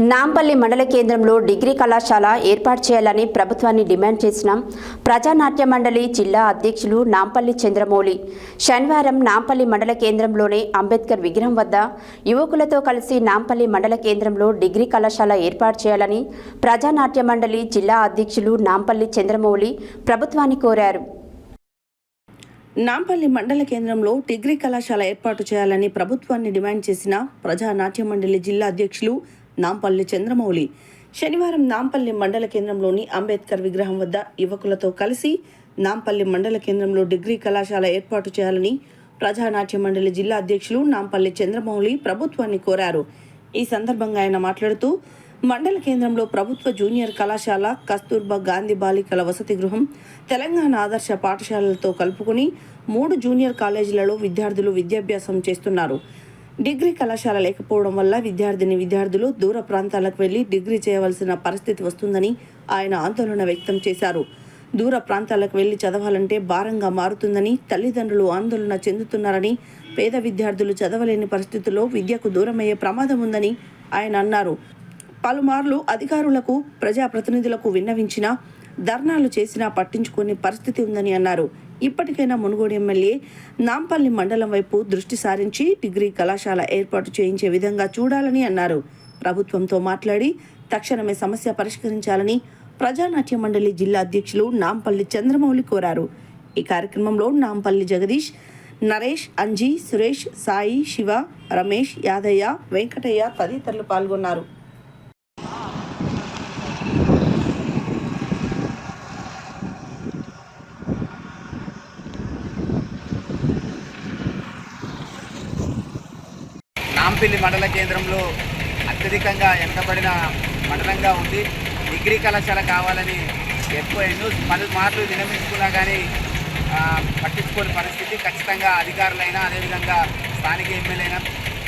నాంపల్లి మండల కేంద్రంలో డిగ్రీ కళాశాల ఏర్పాటు చేయాలని ప్రభుత్వాన్ని డిమాండ్ చేసిన ప్రజానాట్య మండలి జిల్లా అధ్యక్షులు నాంపల్లి చంద్రమౌళి శనివారం నాంపల్లి మండల కేంద్రంలోని అంబేద్కర్ విగ్రహం వద్ద యువకులతో కలిసి నాంపల్లి మండల కేంద్రంలో డిగ్రీ కళాశాల ఏర్పాటు చేయాలని ప్రజానాట్య మండలి జిల్లా అధ్యక్షులు నాంపల్లి చంద్రమౌళి ప్రభుత్వాన్ని కోరారు. నాంపల్లి మండల కేంద్రంలో డిగ్రీ కళాశాల ఏర్పాటు చేయాలని ప్రభుత్వాన్ని డిమాండ్ చేసిన ప్రజానాట్య మండలి జిల్లా అధ్యక్షులు నాంపల్లి చంద్రమౌళి శనివారం నాంపల్లి మండల కేంద్రంలోని అంబేద్కర్ విగ్రహం వద్ద యువకులతో కలిసి నాంపల్లి మండల కేంద్రంలో డిగ్రీ కళాశాల ఏర్పాటు చేయాలని ప్రజానాట్య మండలి జిల్లా అధ్యక్షులు నాంపల్లి చంద్రమౌళి ప్రభుత్వాన్ని కోరారు. ఈ సందర్భంగా ఆయన మాట్లాడుతూ మండల కేంద్రంలో ప్రభుత్వ జూనియర్ కళాశాల, కస్తూర్బా గాంధీ బాలికల వసతి గృహం, తెలంగాణ ఆదర్శ పాఠశాలలతో కలుపుకొని 3 జూనియర్ కాలేజీలలో విద్యార్థులు విద్యాభ్యాసం చేస్తున్నారు. డిగ్రీ కళాశాల లేకపోవడం వల్ల విద్యార్థులు దూర ప్రాంతాలకు వెళ్లి డిగ్రీ చేయవలసిన పరిస్థితి వస్తుందని ఆయన ఆందోళన వ్యక్తం చేశారు. దూర ప్రాంతాలకు వెళ్లి చదవాలంటే భారంగా మారుతుందని, తల్లిదండ్రులు ఆందోళన చెందుతున్నారని, పేద విద్యార్థులు చదవలేని పరిస్థితుల్లో విద్యకు దూరమయ్యే ప్రమాదం ఉందని ఆయన అన్నారు. పలుమార్లు అధికారులకు, ప్రజాప్రతినిధులకు విన్నవించినా, ధర్నాలు చేసినా పట్టించుకునే పరిస్థితి ఉందని అన్నారు. ఇప్పటికైనా మునుగోడు ఎమ్మెల్యే నాంపల్లి మండలం వైపు దృష్టి సారించి డిగ్రీ కళాశాల ఏర్పాటు చేయించే విధంగా చూడాలని అన్నారు. ప్రభుత్వంతో మాట్లాడి తక్షణమే సమస్య పరిష్కరించాలని ప్రజానాట్య మండలి జిల్లా అధ్యక్షులు నాంపల్లి చంద్రమౌళి కోరారు. ఈ కార్యక్రమంలో నాంపల్లి జగదీష్, నరేష్, అంజీ, సురేష్, సాయి, శివ, రమేష్, యాదయ్య, వెంకటయ్య తదితరులు పాల్గొన్నారు. నాంపల్లి మండల కేంద్రంలో అత్యధికంగా వెనుకబడిన మండలంగా ఉంది. డిగ్రీ కళాశాల కావాలని ఎక్కువ మార్లు విన్నవించుకున్నా కానీ పట్టించుకోని పరిస్థితి. ఖచ్చితంగా అధికారులైనా, అదేవిధంగా స్థానిక ఎమ్మెల్యేనా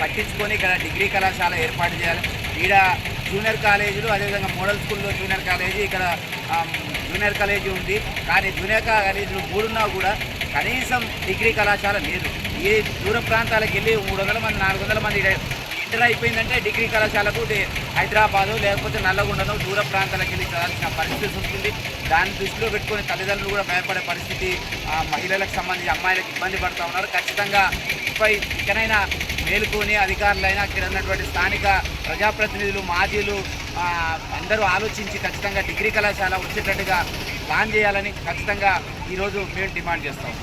పట్టించుకొని ఇక్కడ డిగ్రీ కళాశాల ఏర్పాటు చేయాలి. ఈడ జూనియర్ కాలేజీలు, అదేవిధంగా మోడల్ స్కూల్లో జూనియర్ కాలేజీ, ఇక్కడ జూనియర్ కాలేజీ ఉంది. కానీ జూనియర్ కాలేజీలు 3 ఉన్నా కూడా కనీసం డిగ్రీ కళాశాల లేదు. ఈ దూర ప్రాంతాలకు వెళ్ళి 300 మంది, 400 మంది ఇంటర్ అయిపోయిందంటే డిగ్రీ కళాశాలకు హైదరాబాదు లేకపోతే నల్లగొండను దూర ప్రాంతాలకు వెళ్ళి చదవాల్సిన పరిస్థితి వస్తుంది. దాన్ని దృష్టిలో పెట్టుకొని తల్లిదండ్రులు కూడా భయపడే పరిస్థితి, మహిళలకు సంబంధించి అమ్మాయిలకు ఇబ్బంది పడుతూ ఉన్నారు. ఖచ్చితంగా ఇకనైనా మేలుకొని అధికారులైనా, ఇక్కడ ఉన్నటువంటి స్థానిక ప్రజాప్రతినిధులు, మాజీలు అందరూ ఆలోచించి ఖచ్చితంగా డిగ్రీ కళాశాల వచ్చేటట్టుగా ప్లాన్ చేయాలని ఖచ్చితంగా ఈరోజు మేము డిమాండ్ చేస్తాం.